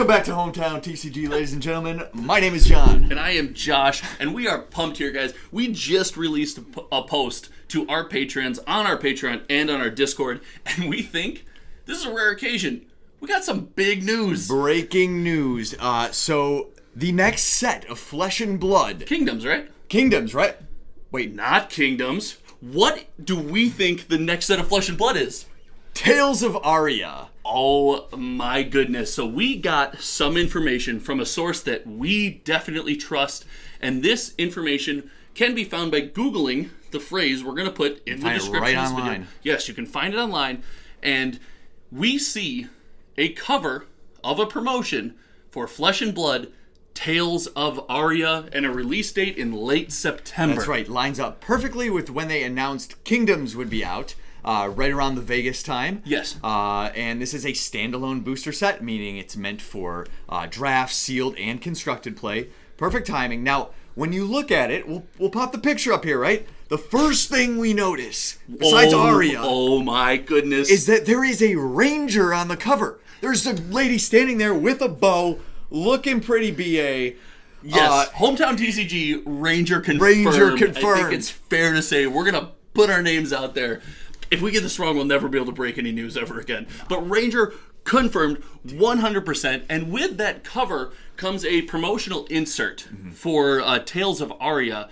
Welcome back to Hometown TCG, ladies and gentlemen. My name is John. And I am Josh, and we are pumped here, guys. We just released a post to our patrons on our Patreon and on our Discord, and we think this is a rare occasion. We got some big news. Breaking news. So the next set of Flesh and Blood. Kingdoms, right? Kingdoms, right? Wait, not Kingdoms. What do we think the next set of Flesh and Blood is? Tales of Aria. Oh my goodness. So we got some information from a source that we definitely trust, and this information can be found by Googling the phrase we're going to put in the description right of this online. video. Yes, you can find it online, and we see a cover of a promotion for Flesh and Blood Tales of Aria and a release date in late September. That's right. Lines up perfectly with when they announced Kingdoms would be out. Right around the Vegas time. Yes. And this is a standalone booster set, meaning it's meant for draft, sealed, and constructed play. Perfect timing. Now, when you look at it, we'll pop the picture up here, right? The first thing we notice, besides Aria, oh my goodness, is that there is a ranger on the cover. There's a lady standing there with a bow, looking pretty BA. Yes, Hometown TCG Ranger confirmed. Ranger confirmed. I think it's fair to say we're going to put our names out there. If we get this wrong, we'll never be able to break any news ever again. But Ranger confirmed 100%, and with that cover comes a promotional insert for Tales of Aria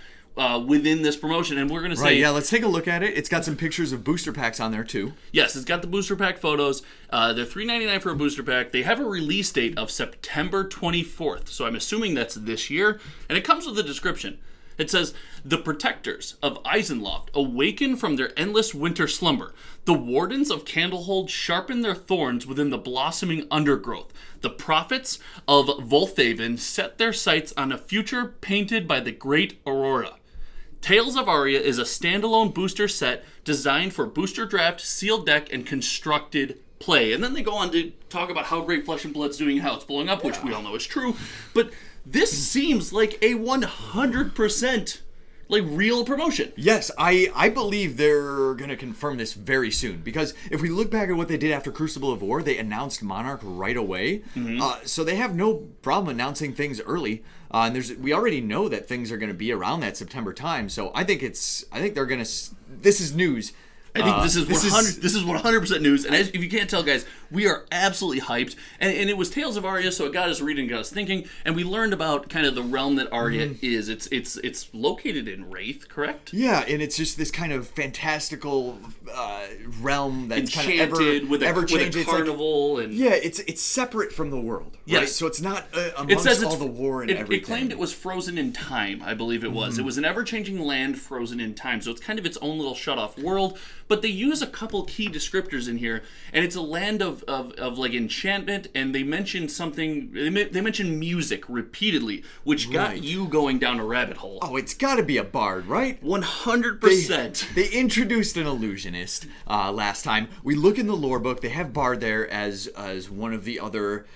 within this promotion, and we're going to say... Right, yeah, let's take a look at it. It's got some pictures of booster packs on there, too. Yes, it's got the booster pack photos. They're $3.99 for a booster pack. They have a release date of September 24th, so I'm assuming that's this year, and it comes with a description. It says, the protectors of Eisenloft awaken from their endless winter slumber. The wardens of Candlehold sharpen their thorns within the blossoming undergrowth. The prophets of Volthaven set their sights on a future painted by the great Aurora. Tales of Aria is a standalone booster set designed for booster draft, sealed deck, and constructed play. And then they go on to talk about how great Flesh and Blood's doing and how it's blowing up, which we all know is true. But this seems like a 100% real promotion. Yes, I believe they're going to confirm this very soon, because if we look back at what they did after Crucible of War, they announced Monarch right away. So they have no problem announcing things early. And we already know that things are going to be around that September time. So I think they're going to. This is news. I think this is 100% news, and if you can't tell, guys, we are absolutely hyped. And it was Tales of Aria, so it got us reading, got us thinking, and we learned about kind of the realm that Aria is. It's located in Wraith, correct? Yeah, and it's just this kind of fantastical realm that's enchanted, kind of with a carnival, and yeah, it's separate from the world. Right? Yes, so it's not amongst all the war and everything. It claimed it was frozen in time. I believe it was. It was an ever-changing land frozen in time. So it's kind of its own little shut-off world. But they use a couple key descriptors in here, and it's a land of like enchantment, and they mention something. They mention music repeatedly, which got you going down a rabbit hole. Oh, it's got to be a bard, right? 100%. They introduced an illusionist last time. We look in the lore book; they have bard there as one of the other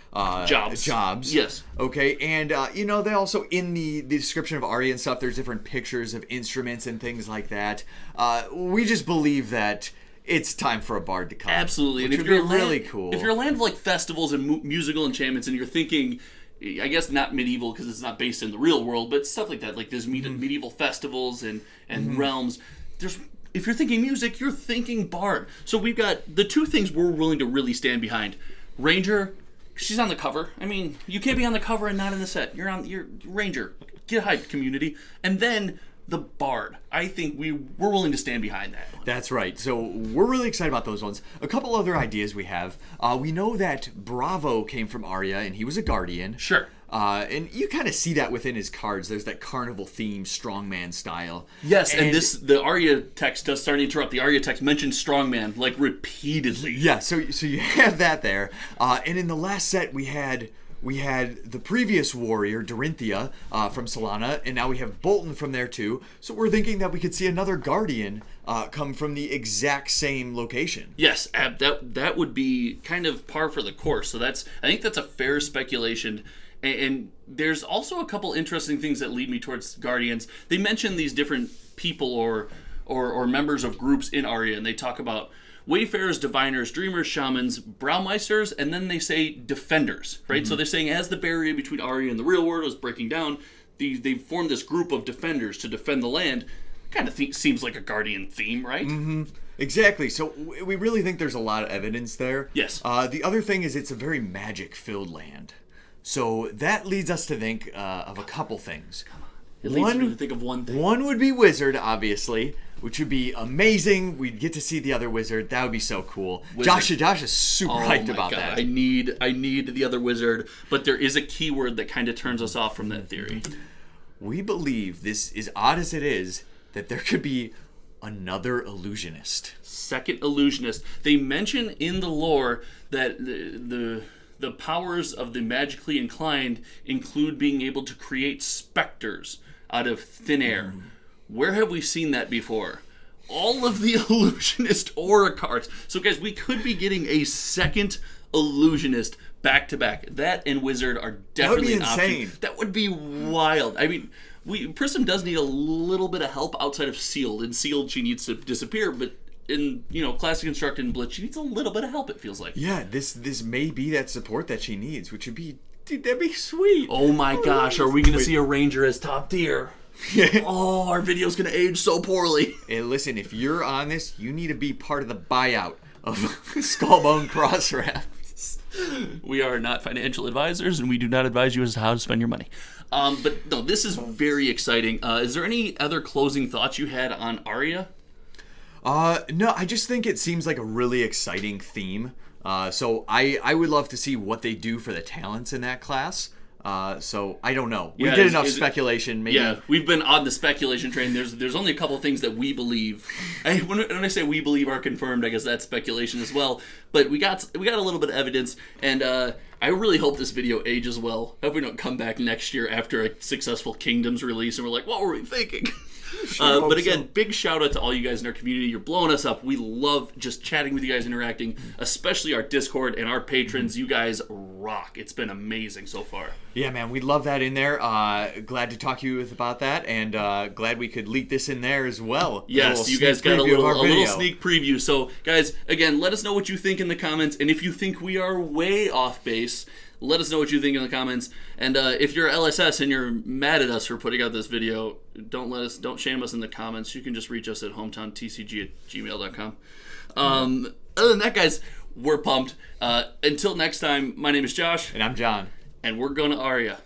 jobs. Yes. Okay, and they also in the description of Aria and stuff. There's different pictures of instruments and things like that. We just believe that it's time for a bard to come. Absolutely, which and would be really cool. If you're a land of like festivals and musical enchantments, and you're thinking, I guess not medieval because it's not based in the real world, but stuff like that, like there's medieval festivals and realms. If you're thinking music, you're thinking bard. So we've got the two things we're willing to really stand behind. Ranger, she's on the cover. I mean, you can't be on the cover and not in the set. You're Ranger. Get hyped, community. And then the bard. I think we're willing to stand behind that. That's right. So we're really excited about those ones. A couple other ideas we have. We know that Bravo came from Aria, and he was a guardian. Sure. And you kind of see that within his cards. There's that carnival theme, strongman style. Yes, and the Aria text does, sorry to interrupt, the Aria text mentions strongman, like, repeatedly. Yeah, so you have that there. And in the last set, we had the previous warrior, Dorinthia, from Solana, and now we have Bolton from there too. So we're thinking that we could see another Guardian come from the exact same location. Yes, that would be kind of par for the course. So I think that's a fair speculation. And there's also a couple interesting things that lead me towards Guardians. They mention these different people or or members of groups in Aria, and they talk about wayfarers, diviners, dreamers, shamans, browmeisters, and then they say defenders, right? So they're saying as the barrier between Aria and the real world is breaking down, they've formed this group of defenders to defend the land. Kind of seems like a Guardian theme, right? Exactly. So we really think there's a lot of evidence there. Yes. The other thing is it's a very magic-filled land. So that leads us to think of a couple things. It leads me to think of one thing. One would be wizard, obviously, which would be amazing. We'd get to see the other wizard. That would be so cool. Wizard. Josh is super hyped about that. I need the other wizard, but there is a keyword that kind of turns us off from that theory. We believe, this is odd as it is, that there could be another illusionist. Second illusionist. They mention in the lore that the powers of the magically inclined include being able to create specters out of thin air. Where have we seen that before? All of the illusionist aura cards. So guys, we could be getting a second illusionist back to back. That and wizard are definitely an option. That would be insane. That would be wild. I mean, Prism does need a little bit of help outside of Sealed. In Sealed, she needs to disappear, but in Classic Constructed and Blitz, she needs a little bit of help, it feels like. Yeah, this may be that support that she needs, which would be, dude, that'd be sweet. Oh my gosh, are we going to see a Ranger as top tier? Oh, our video's going to age so poorly. Hey, listen, if you're on this, you need to be part of the buyout of Skullbone Crosswraps. We are not financial advisors, and we do not advise you as to how to spend your money. But no, this is very exciting. Is there any other closing thoughts you had on Aria? No, I just think it seems like a really exciting theme. So I would love to see what they do for the talents in that class. So I don't know. We did enough speculation. Maybe. Yeah, we've been on the speculation train. There's only a couple of things that we believe. When I say we believe are confirmed, I guess that's speculation as well. But we got a little bit of evidence, and I really hope this video ages well. I hope we don't come back next year after a successful Kingdoms release and we're like, what were we thinking? But again, big shout out to all you guys in our community. You're blowing us up. We love just chatting with you guys, interacting, especially our Discord and our patrons. You guys rock. It's been amazing so far. Yeah, man, we love that in there. Glad to talk to you about that, and glad we could leak this in there as well. Yes, you guys got a little sneak preview. So, guys, again, let us know what you think in the comments, and if you think we are way off base, let us know what you think in the comments. And if you're LSS and you're mad at us for putting out this video, don't shame us in the comments. You can just reach us at hometowntcg@gmail.com. Other than that, guys, we're pumped. Until next time, my name is Josh. And I'm John. And we're going to Aria.